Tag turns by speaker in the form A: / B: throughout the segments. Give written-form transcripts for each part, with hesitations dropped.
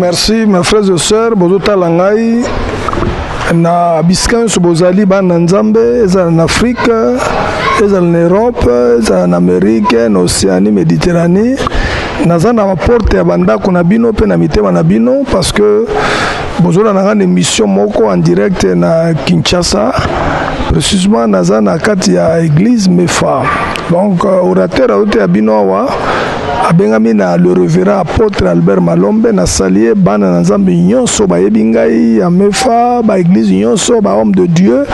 A: merci mes frères et sœurs. Bozota langai na biskan subozali ba nanzambe za na Afrique, za na Europe, za na Amérique, na Océanie, Méditerranée. Naza na porte ya bandako na bino pe na mitema na bino parce que bozola na une émission moko en direct na Kinshasa. Précisément naza na kati ya église Mefa. Donc orateur aote ya bino awa abengami na le révérend apôtre Albert Malombe na salier bana na nzambe nyonso ba yebingai ya Mefa ba église nyonso ba homme de Dieu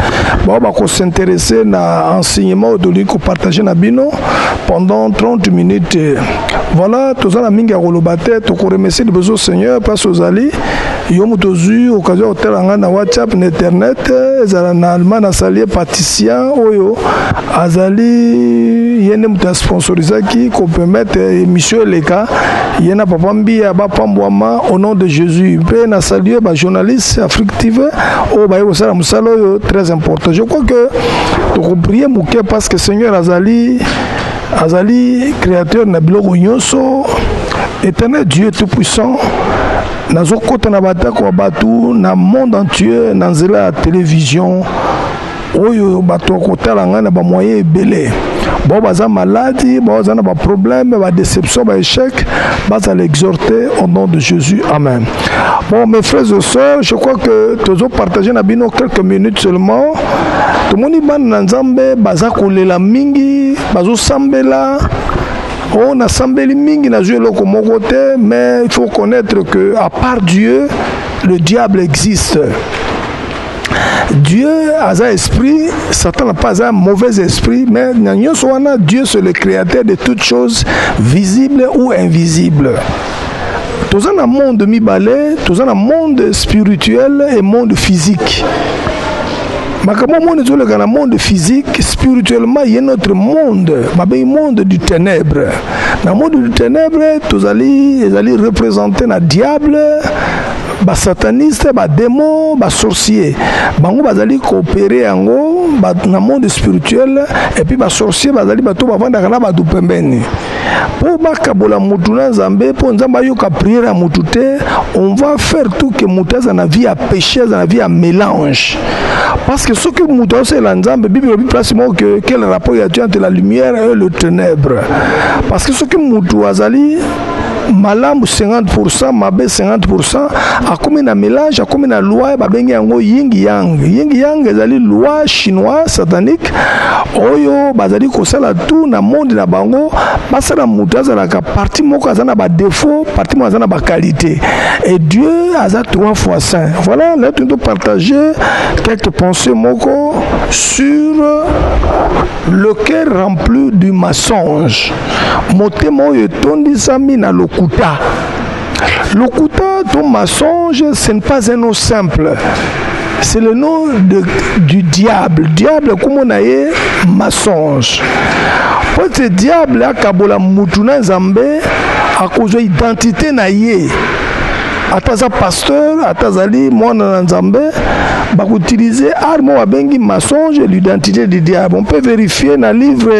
A: ba ko s'intéresser na enseignement de lui ko partager na bino pendant 30 minutes. Voilà, tous en mingi ya kolobate to ko remercier le besoin Seigneur parce que ozali yo mutozu occasion hotel na WhatsApp na internet ezala na allemand na salier paticien oyo azali yene muta sponsorisaki ko permettre émission les cas yena papa mbia ba pambwama au nom de Jésus pe na salier ba journaliste Afrique TV o ba yo sala musalo yo très important. Je crois que to ko prier muke parce que Seigneur azali créateur na biloko nyonso, éternel Dieu tout puissant. Nazo kota na batako wa batu na monde entier na nzela ya télévision oyo bato kotala ngana ba moyen ebele bon baza maladie baza na ba problème ba déception ba échec baza l'exhorter au nom de Jésus, amen. Bon mes frères et sœurs, je crois que tozo partager na bino quelques minutes seulement. Tout moni ban na nzambe baza kolela mingi bazo sambela. On a sambeli mingi na joué loko moko te, mais il faut connaître que à part Dieu, le diable existe. Dieu a un esprit, Satan n'a pas un mauvais esprit, mais Dieu c'est le créateur de toutes choses visibles ou invisibles. Tous dans un monde mi-balai, tous dans un monde spirituel et monde physique. Mais comme le monde physique, spirituellement, il y a notre monde, le monde du ténèbre. Dans le monde du ténèbre, tous allez représenter le diable, les satanistes, les démons, les sorciers. Ils allez coopérer dans le monde spirituel et puis les sorciers ils allez vendre des pembeni. Pour bakabola mutuna zambe pour nzamba yoka prière à mutute, on va faire tout que mutaza na vie à péché, na vie à mélange. Parce que ce que mutaza c'est l'ensemble, Bible dit place que quel rapport y a entre la lumière et le ténèbre. Parce que ce que mutaza ali malam 50%, mabe 50%, a comme un mélange, a comme une loi, babengi yango yin yang. Yin yang ezali loi chinoise satanique. Oyo bazali kosala tout na monde na bango, basala mutaza la partie moko azana ba défaut, partie moko azana ba qualité. Et Dieu a 3 fois saint. Voilà, là tu dois partager quelques pensées moko sur le cœur rempli du mensonge. Motemo yotondi sami na lokuta. Lokuta, ton mensonge, ce n'est pas un nom simple. C'est le nom du diable. Diable, comme on a dit, mensonge. Pour ce diable, à Kabola Moutuna Zambe, à cause de l'identité naïe. Ataza pasteur, atazali mwana nzambe, ba utiliser arme wa bengi mensonge l'identité du diable. On peut vérifier dans le livre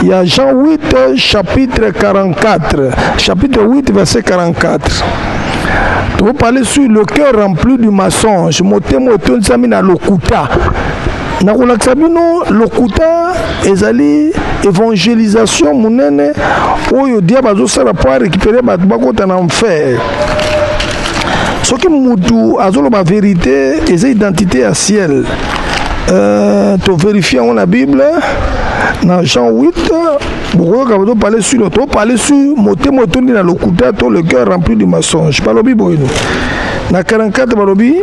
A: il y a Jean 8 chapitre 44, chapitre 8 verset 44. Tu veux parler sur le cœur rempli du mensonge. Motemo etonzami na lokuta. Na kolakisa bino lokuta ezali évangélisation munene oyo diable azosala pour récupérer bato bakota na enfer. Ce qui mutu azolo ba vérité et identité à ciel. Tu vérifies dans la Bible dans Jean 8 beaucoup parler sur le parler sur motemo tondi na lokuta to le cœur rempli de mensonges. Balobi boyno. Na 44 balobi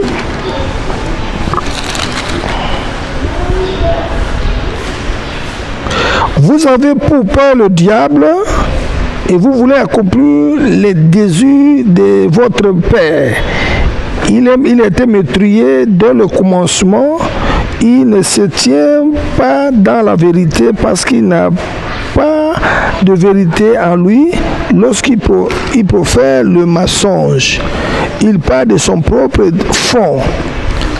A: vous avez pour peur le diable et vous voulez accomplir les désirs de votre père. Il a été meurtrier dès le commencement. Il ne se tient pas dans la vérité parce qu'il n'a pas de vérité en lui. Lorsqu'il profère le mensonge, il parle de son propre fond,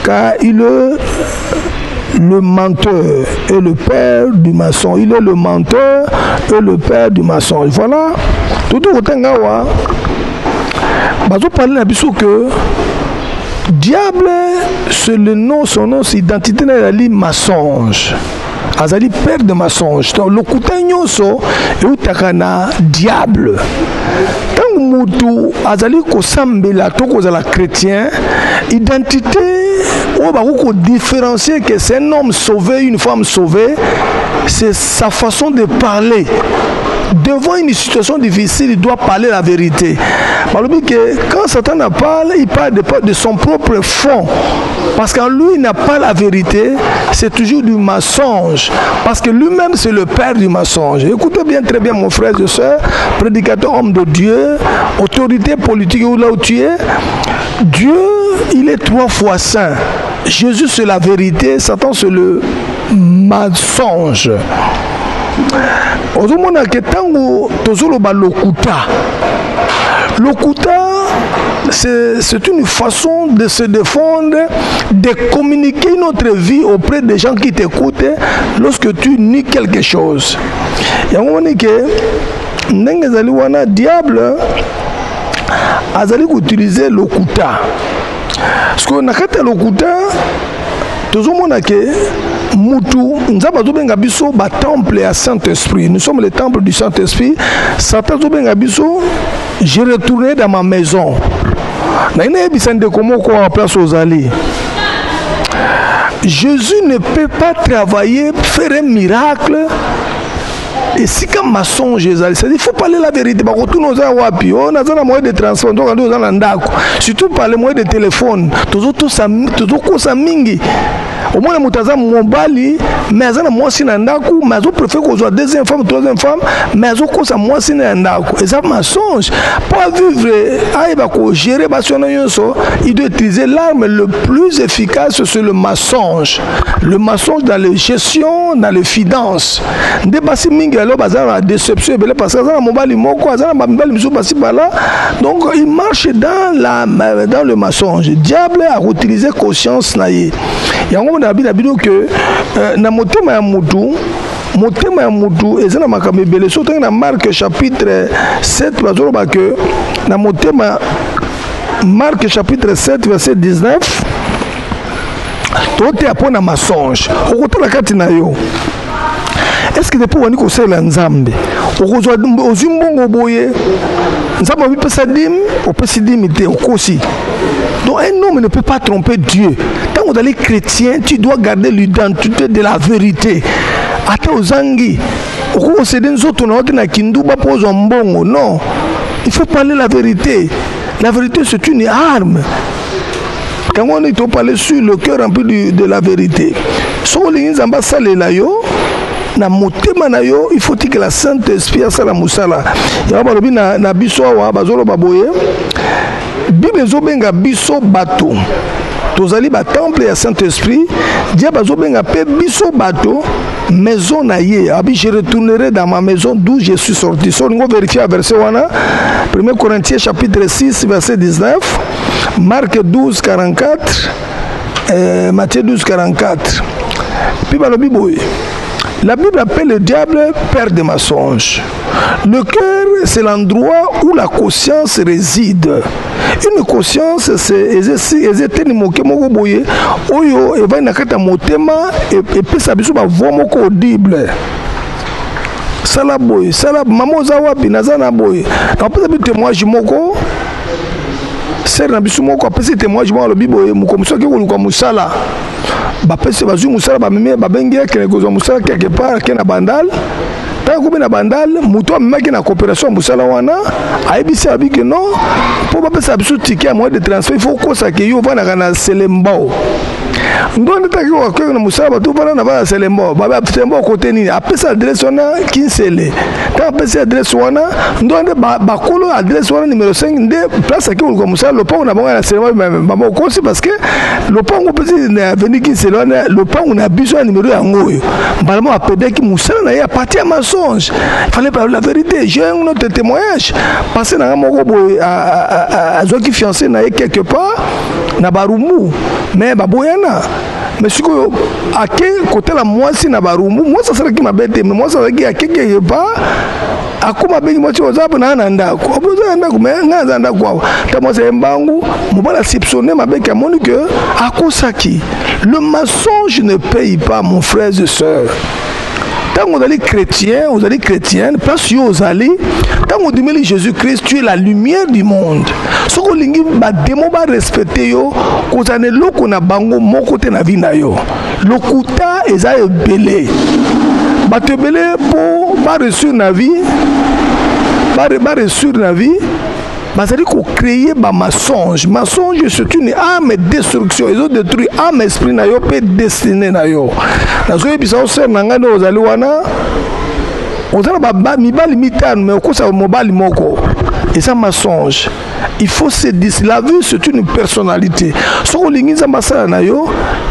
A: car il est le menteur et le père du mensonge. Il est le menteur et le père du mensonge. Voilà. Tout au temps, bazo parler na biso que diable c'est le nom, son nom, c'est identité na ali mensonge. Azali père de mensonge. Donc le kutanyo so eutaka na diable. Tant mutu azali ko sambela to ko zala chrétien, identité on va différencier que c'est un homme sauvé, une femme sauvée, c'est sa façon de parler. Devant une situation difficile, il doit parler la vérité. Que quand Satan parle, il parle de son propre fond. Parce qu'en lui, il n'a pas la vérité, c'est toujours du mensonge. Parce que lui-même, c'est le père du mensonge. Écoutez bien, très bien, mon frère et soeur, prédicateur, homme de Dieu, autorité politique, là où tu es, Dieu, il est 3 fois saint. Jésus, c'est la vérité, Satan, c'est le mensonge. Ozomona ke tango tozoloba lokuta. Lokuta, c'est une façon de se défendre, de communiquer notre vie auprès des gens qui t'écoutent lorsque tu nies quelque chose. Yango moni ke ndenge zali wana diable azali utiliser lokuta. Parce que nakata lokuta tozomona ke mutu nzamba zobenga biso ba temple à Saint-Esprit. Nous sommes le temple du Saint-Esprit. Satan zobenga biso, je retournerai dans ma maison. Na ina bisande komo ko en place aux alliés. Jésus ne peut pas travailler, faire un miracle. Et si comme mensonge, c'est-à-dire il faut parler la vérité. On a un moyen de transport, surtout par les moyens de téléphone. Au moins, les gens mobali, mais ils ont moins sin andaku, mais ils préfèrent qu'on soit deuxième femme, troisième femme, mais ils ont qu'on soit moins sin andaku. Et ça mensonge. Pour vivre, pour gérer, il doit utiliser l'arme le plus efficace, c'est le mensonge. Le mensonge dans la gestion, dans les finances. Dépasser mingi alors bazar la déception, parce que ça mobali moko, ça mobali miso passer par là. Donc il marche dans le mensonge. Diable a utilisé conscience naïe. Yango na bino que na motema ya mutu ezana makambe bele so tanga na Marc chapitre 7 bazoloba que na motema Marc chapitre 7 verset 19 tote apona mensonge okotala kati na yo. Est-ce que depuis on dit que c'est l'ensemble au zimbongo boye nzamba on peut s'adim on peut s'idimiter au kosi. Donc un homme ne peut pas tromper Dieu. Tant que tu es chrétien, tu dois garder l'identité de la vérité. Attends aux anguilles. Non. Il faut parler la vérité. La vérité c'est une arme. Quand on est parler sur le cœur rempli de la vérité. Na motema na yo il faut que la Saint-Esprit a sala musala. Ya ba lobi na biso wa bazolo baboye. Bible zobenga biso bato. Tozali ba temple ya Saint-Esprit, dia bazobenga pe biso bato maison na ye. Abi je retournerai dans ma maison d'où je suis sorti. So on vérifier à verset 1 Corinthiens chapitre 6 verset 19, Marc 12 44, Matthieu 12 44. Puis balobi boye. La Bible appelle le diable père de mensonges. Le cœur, c'est l'endroit où la conscience réside. Une conscience, c'est audible. Sala boy, sala maman zawapi nazana boy. On peut dire témoignage moko. C'est un bisu moko après témoignage mo le biboye mukomuso ke koluka musala. Ba pese bazu musala ba meme ba bengi ke ko zo musala quelque part ke na bandal. Tant que na bandal muto amaki na coopération musala wana aibisi abiki non pour ba pese bisu ticket moyen de transfert il faut ko ça ke yo vana kana selembao. Ndone taki wa kwa na musala tu vana na ba selembao ba ba selembao côté ni après ça adresse wana kinsele. Quand après ça adresse wana ndone ba kolo adresse wana numéro 5 de place ke ko musala le pont na ba na selembao ba mo ko c'est parce que le pont ko peut na venir kinsele wana le pont na besoin numéro ya ngoyo. Balamo apede ki musala na ya partir mensonge. Il fallait parler la vérité. J'ai un autre témoignage. Passé na moko boy a zo ki fiancé na quelque part na barumu mais baboyana mais si à quel côté la moi si na barumbu moi ça sera qui m'a bête mais moi ça sera qui à quelque part à comment ben moi tu vas pas na ndako oboza ndako mais ngaza ndako ta moi c'est mbangu mo bala soupçonner ma bête à mon que à kosaki le mensonge ne paye pas mon frère et sœur. Quand vous allez chrétien, vous allez chrétienne, parce que vous allez, quand vous demandez Jésus-Christ, tu es la lumière du monde. Ce que vous devez respecter, vous allez le qu'on a bango mon côté na vie na yo. Le kuta est belé. Ba te belé pour pas reçu na vie, pas reçu na vie. C'est-à-dire qu'on crée un mensonge. Mensonge, c'est une âme de destruction. Ils ont détruit âme esprit na yo, peut destiné na yo. Dans ce épisode, on a dit aux alouana, on a dit mibali mitane, mais on a mobile moko. Et ça mensonge. Il faut se dire, la vie c'est une personnalité. Si on a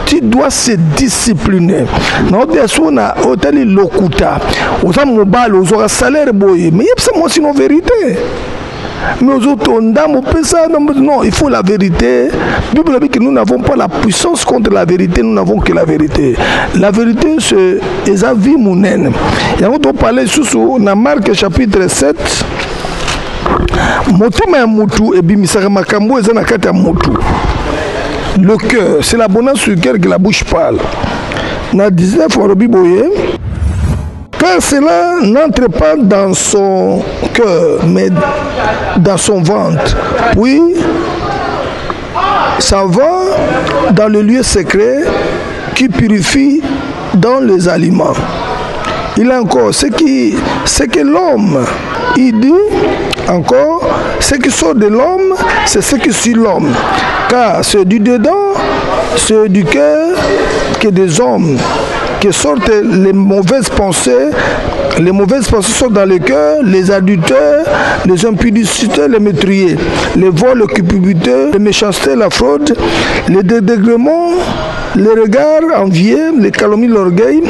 A: tu dois se discipliner. On a hôtel lokuta, on a mobile, on a salaire boy, mais c'est moi sinon vérité. Mais aux autres, non, il faut la vérité. La Bible dit que nous n'avons pas la puissance contre la vérité, nous n'avons que la vérité. La vérité, c'est Esavi Mounen. Et on va parler sous dans Marc chapitre 7. Le cœur, c'est l'abondance du cœur que la bouche parle. Dans 19, on car cela n'entre pas dans son cœur, mais dans son ventre. Puis, ça va dans le lieu secret qui purifie dans les aliments. Il a encore ce que l'homme, il dit encore, ce qui sort de l'homme, c'est ce qui suit l'homme. Car c'est du dedans, c'est du cœur que des hommes qui sortent les mauvaises pensées. Les mauvaises pensées sont dans le cœur, les adultères, les impudicités, les meurtriers, les vols, les cupidité, les méchancetés, la fraude, les dédaigrements, les regards envieux, les calomnies, l'orgueil.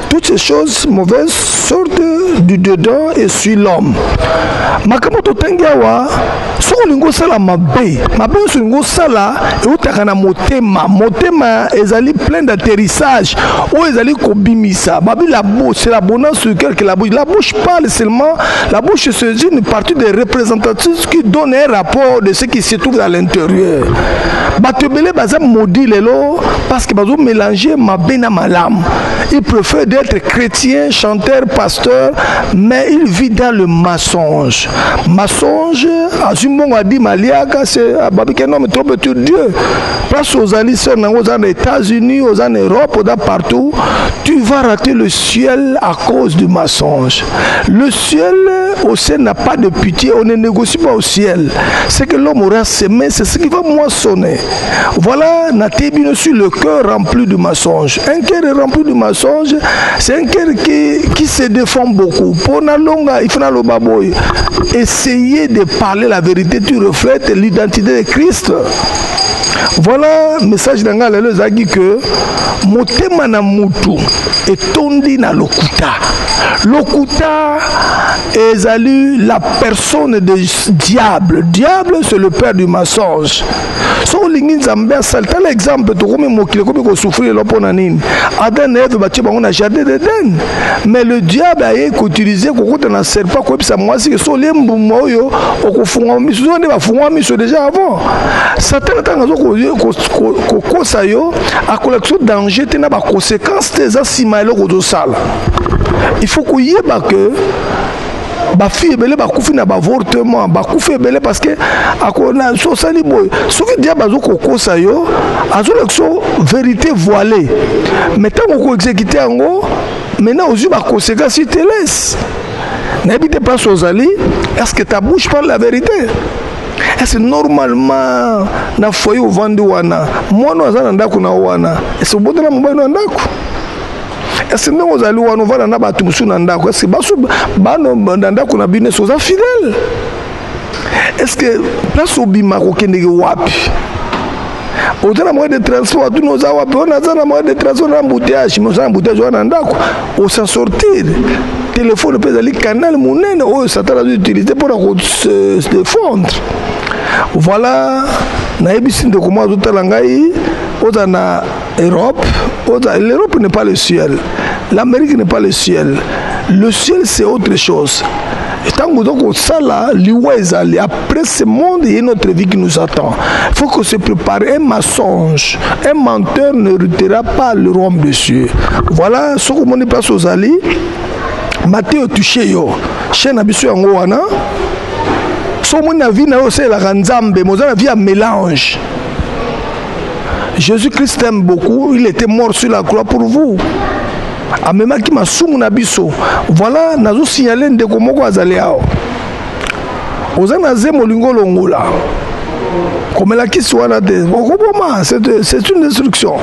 A: Toutes ces choses mauvaises sortent du dedans et suivent l'homme. Makamoto tengawa, so lingo sala mabe so lingo sala et utakana motema ezali plein d'atterrissage ou ezali kobimisa. Babi la bouche, c'est l'abondance sur cœur que la bouche parle seulement. La bouche c'est une partie des représentatifs qui donne un rapport de ce qui se trouve à l'intérieur. Batebele baza maudit lelo parce que bazo mélanger mabe na malam. Il préfère d'être chrétien, chanteur, pasteur, mais il vit dans le mensonge. Mensonge, Azumon a dit Maliaka, c'est Babikeno, mais trop petit Dieu. Place aux alliés, aux États-Unis, aux Europe, partout, tu vas rater le ciel à cause du mensonge. Le ciel, au ciel, n'a pas de pitié, on ne négocie pas au ciel. Ce que l'homme aura semé, c'est ce qui va moissonner. Voilà, Natébine sur le cœur rempli de mensonge. Un cœur rempli de mensonge, c'est un cœur qui se défend beaucoup. Pour la longue, il faut le baboy. Essayer de parler la vérité, tu reflètes l'identité de Christ. Voilà le message d'Anga Lelo Zagi que motema na mutu etondi na lokuta. Lokuta ezali la personne de diable. Diable c'est le père du mensonge. So lingi nzambe salta l'exemple to comme mokile comme ko souffrir lo pona nini. Adam et Ève bati bango na jardin d'Éden. Mais le diable a utilisé ko kota na serpent ko bisa mwasi que so lembu moyo okufunga miso ne ba funga miso déjà avant. Satan tanga zo ko kosa yo a collection danger tena ba conséquences des asimalo ko do sala. Il faut qu'on y ait que ba fille belé ba kufi na ba avortement ba kufi belé parce que akona so sali boy so que dia bazo ko sa yo azo l'exo vérité voilée mais tant qu'on exécuter ngo maintenant aux ba conséquences te laisse n'habite pas aux ali est-ce que ta bouche parle la vérité? Est-ce que normalement na foyer au vendu wana moi no azana ndako na wana est-ce que bodela mobile na ndako? Est-ce que nous allons voir nous na batu musu na ndako? Est-ce que baso bano ndako na business oza fidèle? Est-ce que place obima ko kende wapi? Autant la moyen de transport tous nos wapi on a na moyen de transport na embouteillage, mais na embouteillage na ndako au s'en sortir. Téléphone peut aller canal monene oh ça t'a utilisé pour se défendre. Voilà na ebisi ndeko mo azuta langai ozana Europe, l'Europe n'est pas le ciel, l'Amérique n'est pas le ciel. Le ciel, c'est autre chose. Après ce monde, il y a notre vie qui nous attend. Il faut qu'on se prépare. Un mensonge, un menteur ne retirera pas le royaume des cieux. Voilà ce que je passe aux alliés. Matthieu touché yo. Chez Nabisu Angoana. Ce que je vis, c'est la Ranzambe. Je vis un mélange. Jésus-Christ aime beaucoup. Il était mort sur la croix pour vous. Amemaki masumu na biso. Voilà, nazo signaler ndeko moko azali ao. Ozana ze molingo longola. Comme la kisi wana te. C'est une destruction.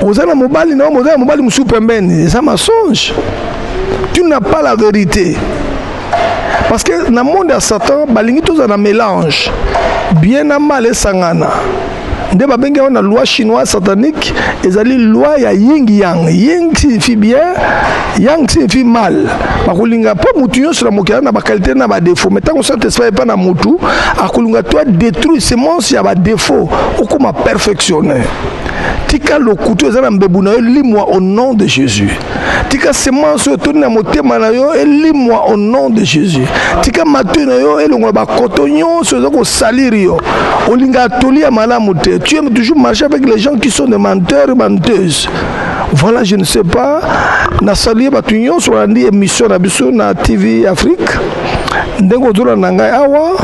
A: Ozana mobali na ozana mobali musu pembeni, ça mensonge. Tu n'as pas la vérité. Parce que dans le monde de Satan, balingi tous un mélange. Bien à mal et sangana. Nde babenga on a loi chinoise satanique, ezali loi ya yin yang. Yin signifie bien, yang signifie mal. Bakulinga pas mutu yo sur la mokana na ba qualité na ba défaut. Mais tant que ça te fait pas na mutu, akulunga toi détruire semence ya ba défaut, okuma perfectionner. Tika le couteau ezana mbebuna yo lis-moi au nom de Jésus. Tika semence yo tourne na motema na yo et lis-moi au nom de Jésus. Tika matu na yo elonga ba kotonyo so ko salir yo. Olinga tolia malamu te. Tu aimes toujours marcher avec les gens qui sont des menteurs et menteuses. Voilà, je ne sais pas. Na salué batunyo sur la émission na biso na TV Afrique. Ndengo tola nanga awa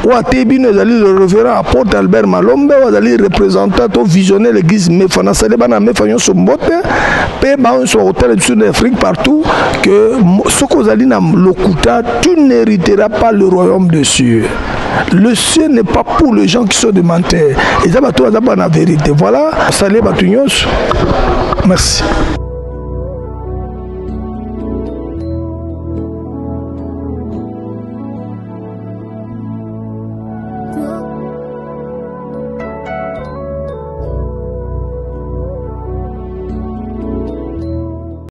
A: wa tebino ezali le révérend apôtre Albert Malombe ezali représentant au visionnaire l'église Mefana salé bana Mefanyo sombote pe ba on soit hôtel de d'Afrique partout que ce que ezali na lokuta tu n'hériteras pas le royaume de cieux. Le ciel n'est pas pour les gens qui sont des menteurs. Et ça va tout la vérité. Voilà, salut Batunyos. Merci.